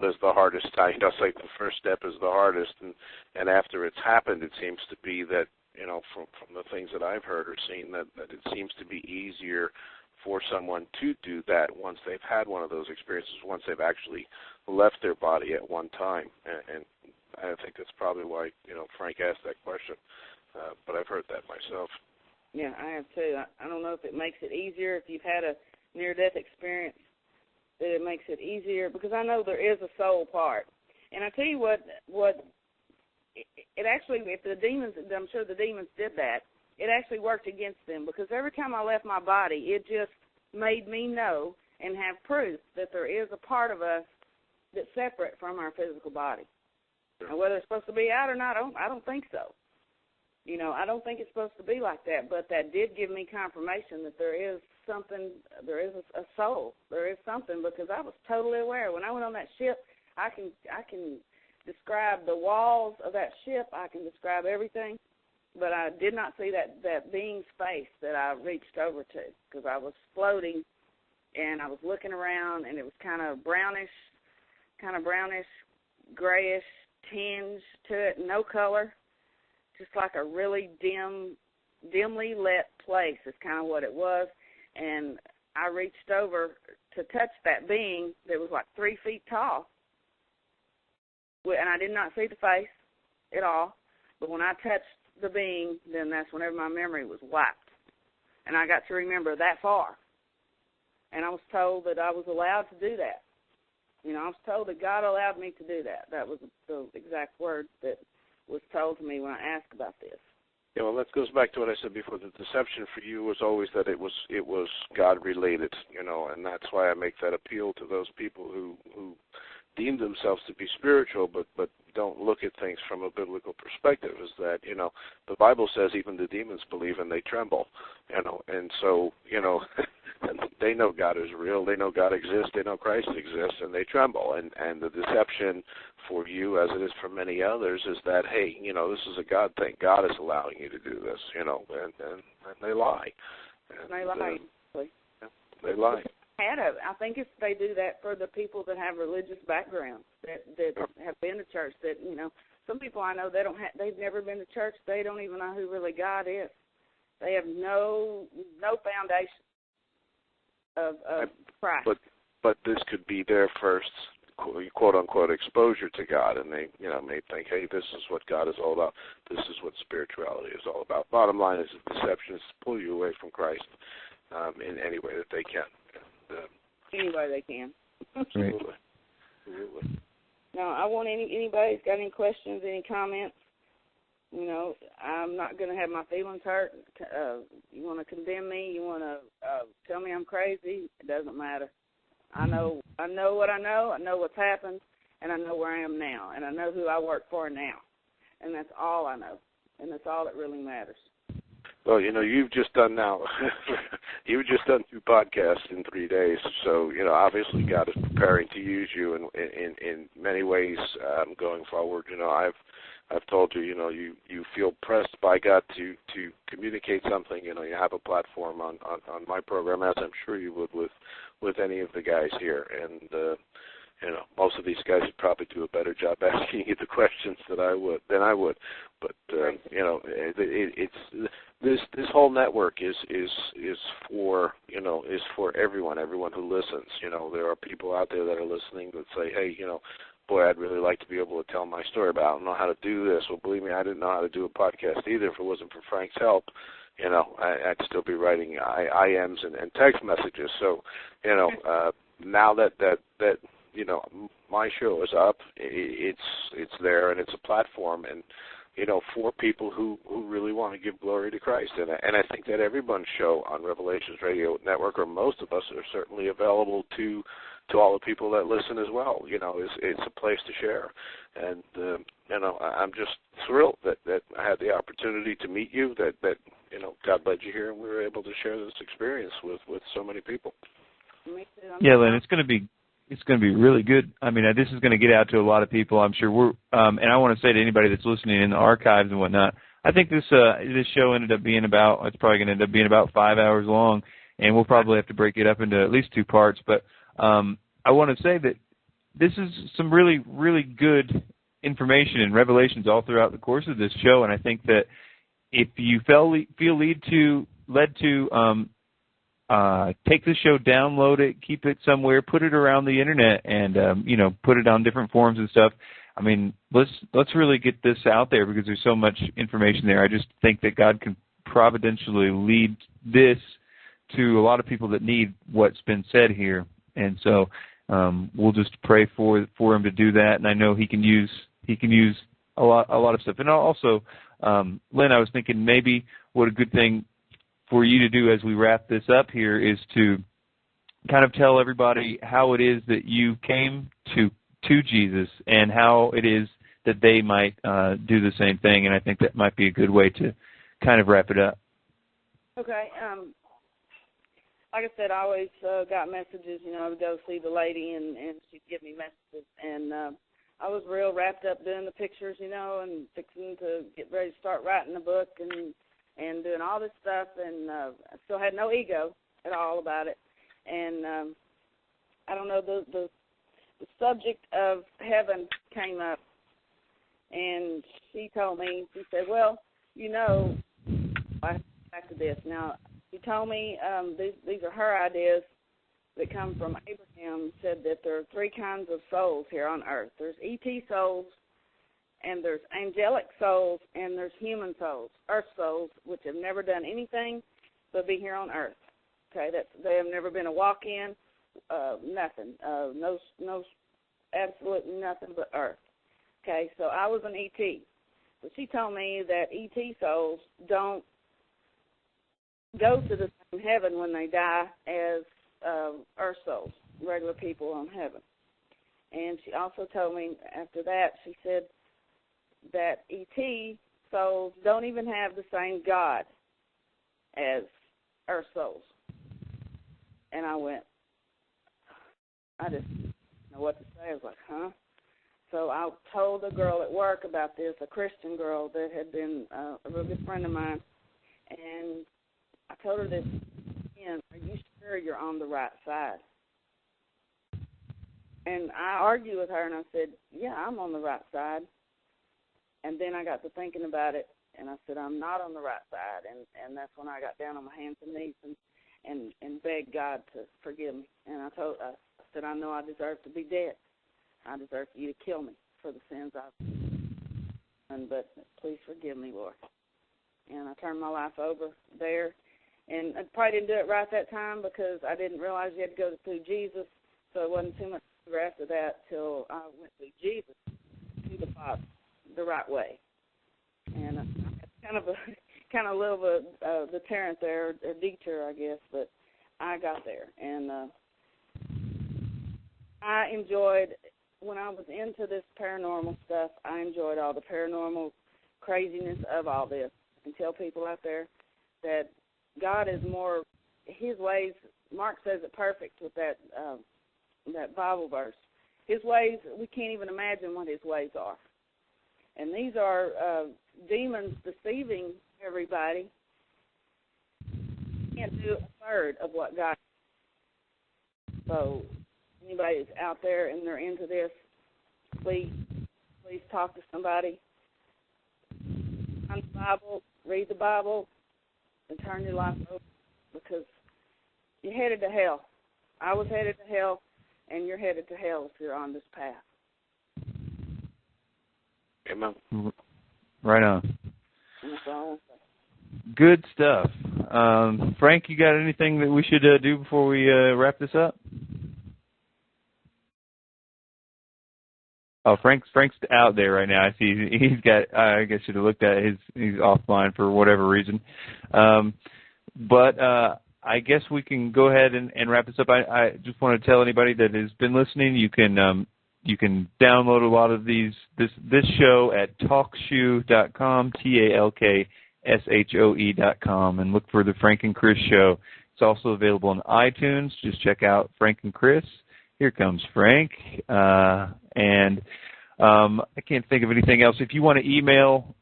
is the hardest time. It's like the first step is the hardest, and after it's happened, it seems to be that, from the things that I've heard or seen, that it seems to be easier for someone to do that once they've had one of those experiences, once they've actually left their body at one time. And I think that's probably why, Frank asked that question. But I've heard that myself. Yeah, I have too. I don't know if it makes it easier if you've had a near-death experience, that it makes it easier, because I know there is a soul part. And I tell you what it actually, if the demons, I'm sure the demons did that, it actually worked against them, because every time I left my body, it just made me know and have proof that there is a part of us that's separate from our physical body. And whether it's supposed to be out or not, I don't think so. I don't think it's supposed to be like that, but that did give me confirmation that there is something, there is a soul, there is something, because I was totally aware. When I went on that ship, I can describe the walls of that ship, I can describe everything, but I did not see that being's face that I reached over to, because I was floating, and I was looking around, and it was kind of brownish, grayish tinge to it, no color, just like a really dimly lit place is kind of what it was. And I reached over to touch that being that was like 3 feet tall. And I did not see the face at all. But when I touched the being, then that's whenever my memory was wiped. And I got to remember that far. And I was told that I was allowed to do that. I was told that God allowed me to do that. That was the exact word that was told to me when I asked about this. Yeah, well, that goes back to what I said before. The deception for you was always that it was God-related, and that's why I make that appeal to those people who deem themselves to be spiritual but don't look at things from a biblical perspective, is that, the Bible says even the demons believe and they tremble, and so, they know God is real, they know God exists, they know Christ exists, and they tremble. And the deception for you, as it is for many others, is that, hey, this is a God thing. God is allowing you to do this, and they lie. And they lie. They lie. I think if they do that for the people that have religious backgrounds, that have been to church, that, some people I know, they've never been to church, they don't even know who really God is. They have no foundation of Christ. But this could be their first quote unquote exposure to God, and they may think, hey, this is what God is all about. This is what spirituality is all about. Bottom line is that deception is to pull you away from Christ in any way that they can. Any way they can. Absolutely. No, I want anybody's got any questions, any comments. I'm not going to have my feelings hurt. You want to condemn me? You want to tell me I'm crazy? It doesn't matter. I know what I know. I know what's happened, and I know where I am now, and I know who I work for now, and that's all I know, and that's all that really matters. Well, you've just done 2 podcasts in 3 days, so obviously God is preparing to use you in many ways going forward. I've told you, you feel pressed by God to communicate something. You have a platform on my program, as I'm sure you would with any of the guys here, and most of these guys would probably do a better job asking you the questions than I would. But it's this whole network is for everyone who listens. There are people out there that are listening that say, hey, boy, I'd really like to be able to tell my story, but I don't know how to do this. Well, believe me, I didn't know how to do a podcast either. If it wasn't for Frank's help, I'd still be writing IMs and text messages. So, now that my show is up, it's there, and it's a platform, and for people who really want to give glory to Christ. And I think that everyone's show on Revelations Radio Network, or most of us, are certainly available to all the people that listen as well. It's a place to share. And, I'm just thrilled that I had the opportunity to meet you, that God led you here, and we were able to share this experience with so many people. Yeah, Lynn, it's going to be really good. I mean, this is going to get out to a lot of people, I'm sure. And I want to say to anybody that's listening in the archives and whatnot, I think this show ended up being it's probably going to end up being about 5 hours long, and we'll probably have to break it up into at least 2 parts. But I want to say that this is some really, really good information and revelations all throughout the course of this show, and I think that if you feel led to take the show, download it, keep it somewhere, put it around the internet, and put it on different forums and stuff. I mean, let's really get this out there because there's so much information there. I just think that God can providentially lead this to a lot of people that need what's been said here, and so we'll just pray for him to do that. And I know he can use a lot of stuff. And also, Lynn, I was thinking maybe what a good thing for you to do as we wrap this up here is to kind of tell everybody how it is that you came to Jesus and how it is that they might do the same thing. And I think that might be a good way to kind of wrap it up. Okay. Like I said, I always got messages, I would go see the lady and she'd give me messages. And I was real wrapped up doing the pictures, and fixing to get ready to start writing the book and doing all this stuff. And I still had no ego at all about it. And I don't know, the subject of heaven came up. And she told me, she said, well, back to this. Now, she told me these are her ideas that come from Abraham, said that there are three kinds of souls here on earth. There's ET souls, and there's angelic souls, and there's human souls, earth souls, which have never done anything but be here on earth. Okay, they have never been a walk-in, nothing, no, absolutely nothing but earth. Okay, so I was an ET. So she told me that ET souls don't go to the same heaven when they die as earth souls, regular people on heaven. And she also told me after that, she said that ET souls don't even have the same God as earth souls. And I just didn't know what to say. I was like, huh? So I told a girl at work about this, a Christian girl that had been a real good friend of mine, and I told her this again, are you sure you're on the right side? And I argued with her, and I said, yeah, I'm on the right side. And then I got to thinking about it, and I said, I'm not on the right side. And that's when I got down on my hands and knees and begged God to forgive me. And I said, I know I deserve to be dead. I deserve for you to kill me for the sins I've done, but please forgive me, Lord. And I turned my life over there. And I probably didn't do it right that time because I didn't realize you had to go through Jesus, so it wasn't too much longer after that till I went through Jesus to the Father the right way. And I had kind of a little bit of a deterrent there, or detour, I guess, but I got there. And I enjoyed, when I was into this paranormal stuff, I enjoyed all the paranormal craziness of all this. I can tell people out there that God is more, his ways, Mark says it perfect with that Bible verse. His ways, we can't even imagine what his ways are. And these are demons deceiving everybody. You can't do a third of what God does. So anybody that's out there and they're into this, please talk to somebody. Find the Bible, read the Bible, and turn your life over, because you're headed to hell. I was headed to hell, and you're headed to hell if you're on this path. Amen. Right on. That's all I want to say. Good stuff. Frank, you got anything that we should do before we wrap this up? Oh, Frank's out there right now. I see he's got. I guess should have looked at he's offline for whatever reason. But I guess we can go ahead and wrap this up. I just want to tell anybody that has been listening, you can download a lot of this show at talkshoe.com, TALKSHOE.com, and look for the Frank and Chris Show. It's also available on iTunes. Just check out Frank and Chris. Here comes Frank. And I can't think of anything else. If you want to email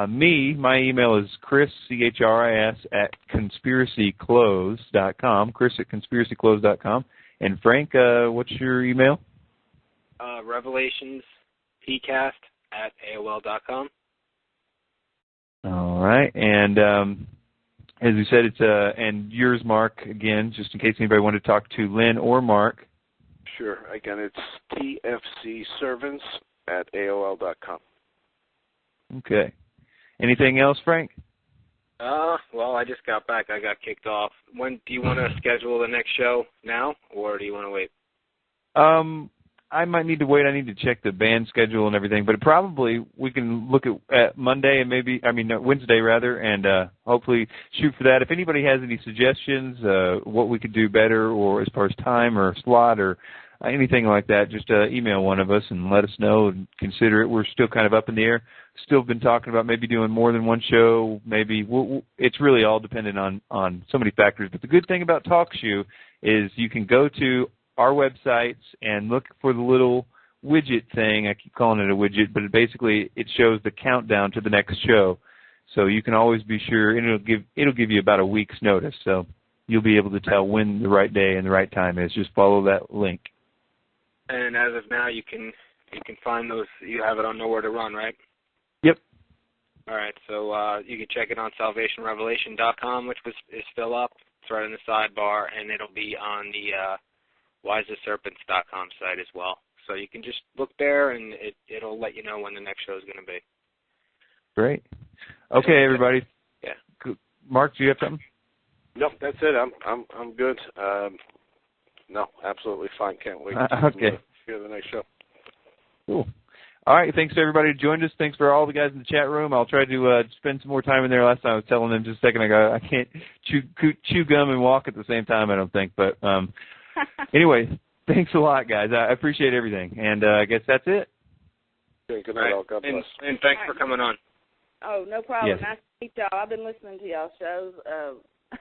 me, my email is Chris, CHRIS, at conspiracyclose.com, Chris at conspiracyclose.com. And Frank, what's your email? revelationspcast@aol.com. All right, and as we said, it's and yours, Mark, again, just in case anybody wanted to talk to Lynn or Mark. Sure. Again, it's tfcservants@aol.com. Okay. Anything else, Frank? Well, I just got back. I got kicked off. When do you want to schedule the next show now, or do you want to wait? I might need to wait. I need to check the band schedule and everything, but probably we can look at Monday and Wednesday rather, and hopefully shoot for that. If anybody has any suggestions, what we could do better, or as far as time or slot or anything like that, just email one of us and let us know and consider it. We're still kind of up in the air. Still been talking about maybe doing more than one show. Maybe it's really all dependent on so many factors. But the good thing about TalkShoe is you can go to our websites and look for the little widget thing. I keep calling it a widget, but it shows the countdown to the next show. So you can always be sure, and it'll give you about a week's notice. So you'll be able to tell when the right day and the right time is. Just follow that link. And as of now, you can find those. You have it on Nowhere to Run, right? Yep. All right. So you can check it on SalvationRevelation.com, which is still up. It's right in the sidebar, and it'll be on the WiseAsSerpents.com site as well. So you can just look there, and it'll let you know when the next show is going to be. Great. Okay, everybody. Yeah. Mark, do you have something? Nope, that's it. I'm good. No, absolutely fine. Can't wait to hear the next show. Cool. All right. Thanks to everybody who joined us. Thanks for all the guys in the chat room. I'll try to spend some more time in there. Last time I was telling them just a second ago I can't chew gum and walk at the same time, I don't think. But anyway, thanks a lot, guys. I appreciate everything. And I guess that's it. Okay, good night, all. God bless. And thanks for coming on. Oh, no problem. Yes. Nice to meet y'all. I've been listening to y'all shows.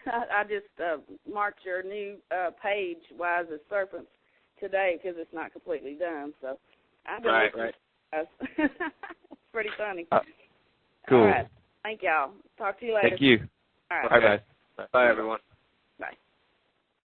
I just marked your new page, Wise as Serpents, today because it's not completely done. So I've been listening. It's pretty funny. Cool. All right. Thank y'all. Talk to you later. Thank you. All right. Bye, guys. Bye, everyone.